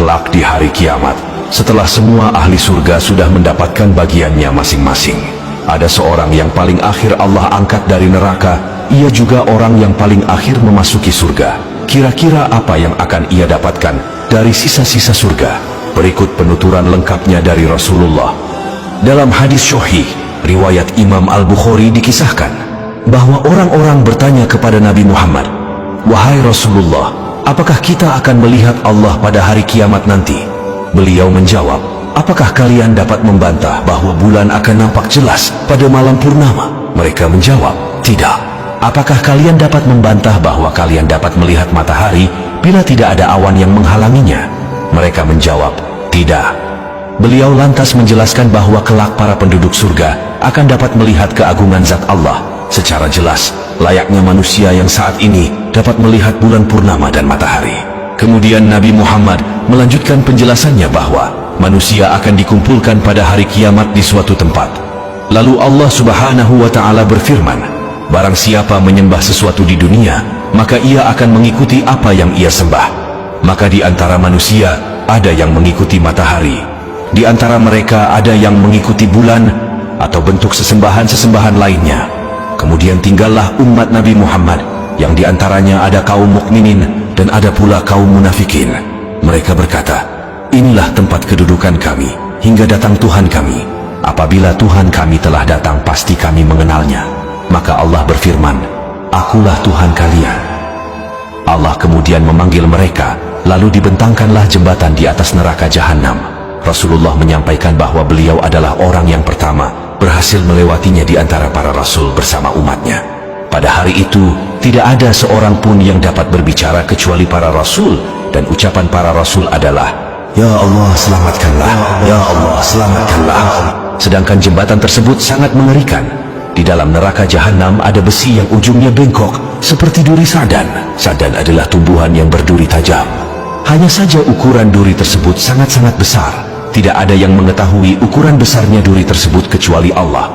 kelak di hari kiamat, setelah semua ahli surga sudah mendapatkan bagiannya masing-masing, ada seorang yang paling akhir Allah angkat dari neraka. Ia juga orang yang paling akhir memasuki surga. Kira-kira apa yang akan ia dapatkan dari sisa-sisa surga? Berikut penuturan lengkapnya dari Rasulullah. Dalam hadis sahih riwayat Imam Al-Bukhari dikisahkan bahwa orang-orang bertanya kepada Nabi Muhammad, "Wahai Rasulullah, apakah kita akan melihat Allah pada hari kiamat nanti?" Beliau menjawab, "Apakah kalian dapat membantah bahwa bulan akan nampak jelas pada malam purnama?" Mereka menjawab, "Tidak." "Apakah kalian dapat membantah bahwa kalian dapat melihat matahari bila tidak ada awan yang menghalanginya?" Mereka menjawab, "Tidak." Beliau lantas menjelaskan bahwa kelak para penduduk surga akan dapat melihat keagungan zat Allah secara jelas, layaknya manusia yang saat ini dapat melihat bulan purnama dan matahari. Kemudian Nabi Muhammad melanjutkan penjelasannya bahwa manusia akan dikumpulkan pada hari kiamat di suatu tempat. Lalu Allah Subhanahu wa Ta'ala berfirman, "Barang siapa menyembah sesuatu di dunia, maka ia akan mengikuti apa yang ia sembah. Maka di antara manusia ada yang mengikuti matahari, di antara mereka ada yang mengikuti bulan atau bentuk sesembahan-sesembahan lainnya. Kemudian tinggallah umat Nabi Muhammad, yang di antaranya ada kaum mukminin dan ada pula kaum munafikin. Mereka berkata, 'Inilah tempat kedudukan kami hingga datang Tuhan kami. Apabila Tuhan kami telah datang, pasti kami mengenalnya.' Maka Allah berfirman, 'Akulah Tuhan kalian.' Allah kemudian memanggil mereka, lalu dibentangkanlah jembatan di atas neraka jahanam. Rasulullah menyampaikan bahwa beliau adalah orang yang pertama berhasil melewatinya di antara para rasul bersama umatnya. Pada hari itu, tidak ada seorang pun yang dapat berbicara kecuali para rasul, dan ucapan para rasul adalah, 'Ya Allah, selamatkanlah. Ya Allah, selamatkanlah.' Sedangkan jembatan tersebut sangat mengerikan. Di dalam neraka jahanam ada besi yang ujungnya bengkok seperti duri sadan. Sadan adalah tumbuhan yang berduri tajam. Hanya saja ukuran duri tersebut sangat-sangat besar. Tidak ada yang mengetahui ukuran besarnya duri tersebut kecuali Allah.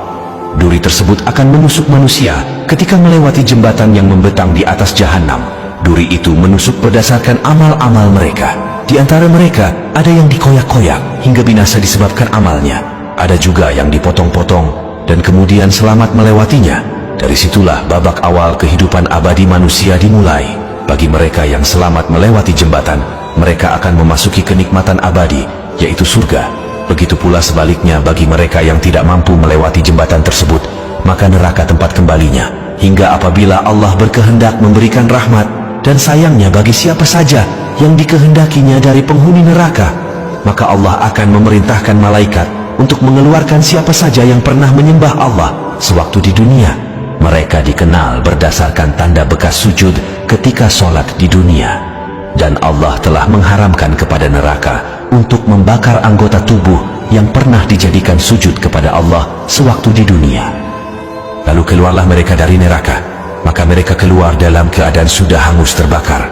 Duri tersebut akan menusuk manusia ketika melewati jembatan yang membentang di atas jahanam. Duri itu menusuk berdasarkan amal-amal mereka. Di antara mereka ada yang dikoyak-koyak hingga binasa disebabkan amalnya. Ada juga yang dipotong-potong dan kemudian selamat melewatinya. Dari situlah babak awal kehidupan abadi manusia dimulai. Bagi mereka yang selamat melewati jembatan, mereka akan memasuki kenikmatan abadi, yaitu surga. Begitu pula sebaliknya bagi mereka yang tidak mampu melewati jembatan tersebut, maka neraka tempat kembalinya. Hingga apabila Allah berkehendak memberikan rahmat dan sayangnya bagi siapa saja yang dikehendakinya dari penghuni neraka, maka Allah akan memerintahkan malaikat untuk mengeluarkan siapa saja yang pernah menyembah Allah sewaktu di dunia. Mereka dikenal berdasarkan tanda bekas sujud ketika sholat di dunia. Dan Allah telah mengharamkan kepada neraka untuk membakar anggota tubuh yang pernah dijadikan sujud kepada Allah sewaktu di dunia. Lalu keluarlah mereka dari neraka, maka mereka keluar dalam keadaan sudah hangus terbakar.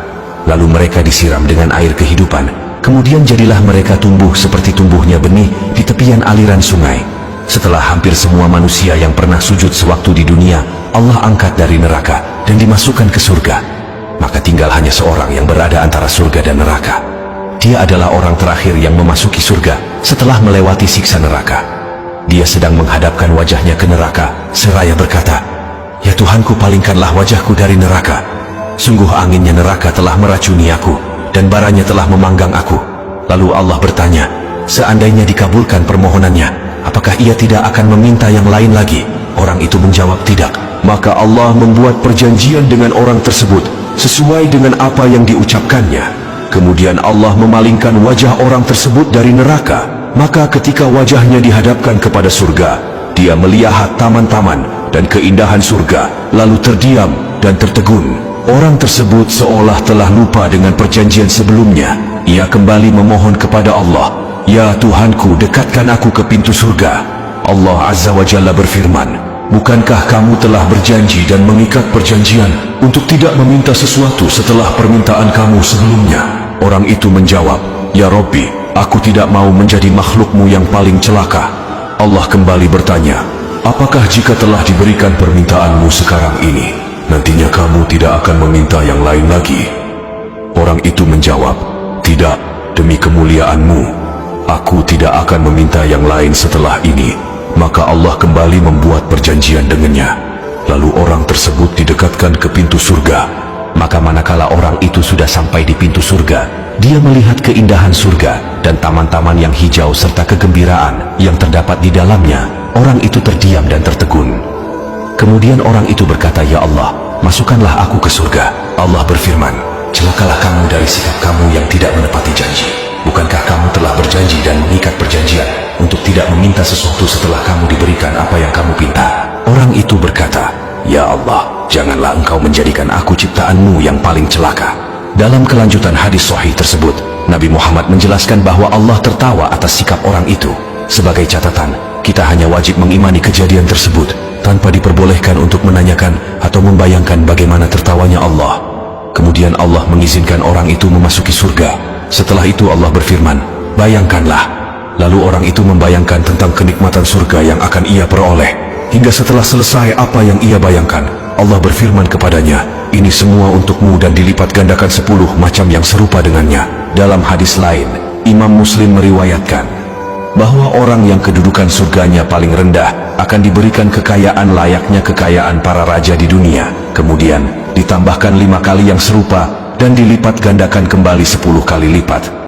Lalu mereka disiram dengan air kehidupan. Kemudian jadilah mereka tumbuh seperti tumbuhnya benih di tepian aliran sungai. Setelah hampir semua manusia yang pernah sujud sewaktu di dunia, Allah angkat dari neraka dan dimasukkan ke surga. Maka tinggal hanya seorang yang berada antara surga dan neraka. Dia adalah orang terakhir yang memasuki surga setelah melewati siksa neraka. Dia sedang menghadapkan wajahnya ke neraka seraya berkata, "Ya Tuhanku, palingkanlah wajahku dari neraka. Sungguh anginnya neraka telah meracuni aku, dan baranya telah memanggang aku." Lalu Allah bertanya, seandainya dikabulkan permohonannya, apakah ia tidak akan meminta yang lain lagi? Orang itu menjawab tidak. Maka Allah membuat perjanjian dengan orang tersebut sesuai dengan apa yang diucapkannya. Kemudian Allah memalingkan wajah orang tersebut dari neraka. Maka ketika wajahnya dihadapkan kepada surga, dia melihat taman-taman dan keindahan surga, lalu terdiam dan tertegun. Orang tersebut seolah telah lupa dengan perjanjian sebelumnya. Ia kembali memohon kepada Allah, "Ya Tuhanku, dekatkan aku ke pintu surga." Allah Azza wa Jalla berfirman, "Bukankah kamu telah berjanji dan mengikat perjanjian untuk tidak meminta sesuatu setelah permintaan kamu sebelumnya?" Orang itu menjawab, "Ya Rabbi, aku tidak mau menjadi makhlukmu yang paling celaka." Allah kembali bertanya, "Apakah jika telah diberikan permintaanmu sekarang ini, nantinya kamu tidak akan meminta yang lain lagi?" Orang itu menjawab, "Tidak, demi kemuliaan-Mu, aku tidak akan meminta yang lain setelah ini. Maka Allah kembali membuat perjanjian dengannya. Lalu orang tersebut didekatkan ke pintu surga. Maka manakala orang itu sudah sampai di pintu surga, dia melihat keindahan surga dan taman-taman yang hijau serta kegembiraan yang terdapat di dalamnya. Orang itu terdiam dan tertegun. Kemudian orang itu berkata, "Ya Allah, masukkanlah aku ke surga." Allah berfirman, "Celakalah kamu dari sikap kamu yang tidak menepati janji. Bukankah kamu telah berjanji dan mengikat perjanjian untuk tidak meminta sesuatu setelah kamu diberikan apa yang kamu pinta?" Orang itu berkata, "Ya Allah, janganlah Engkau menjadikan aku ciptaan-Mu yang paling celaka." Dalam kelanjutan hadis sahih tersebut, Nabi Muhammad menjelaskan bahwa Allah tertawa atas sikap orang itu. Sebagai catatan, kita hanya wajib mengimani kejadian tersebut tanpa diperbolehkan untuk menanyakan atau membayangkan bagaimana tertawanya Allah. Kemudian Allah mengizinkan orang itu memasuki surga. Setelah itu Allah berfirman, "Bayangkanlah." Lalu orang itu membayangkan tentang kenikmatan surga yang akan ia peroleh. Hingga setelah selesai apa yang ia bayangkan, Allah berfirman kepadanya, "Ini semua untukmu dan dilipat gandakan 10 macam yang serupa dengannya." Dalam hadis lain, Imam Muslim meriwayatkan bahwa orang yang kedudukan surganya paling rendah akan diberikan kekayaan layaknya kekayaan para raja di dunia. Kemudian ditambahkan 5 kali yang serupa dan dilipat gandakan kembali 10 kali lipat.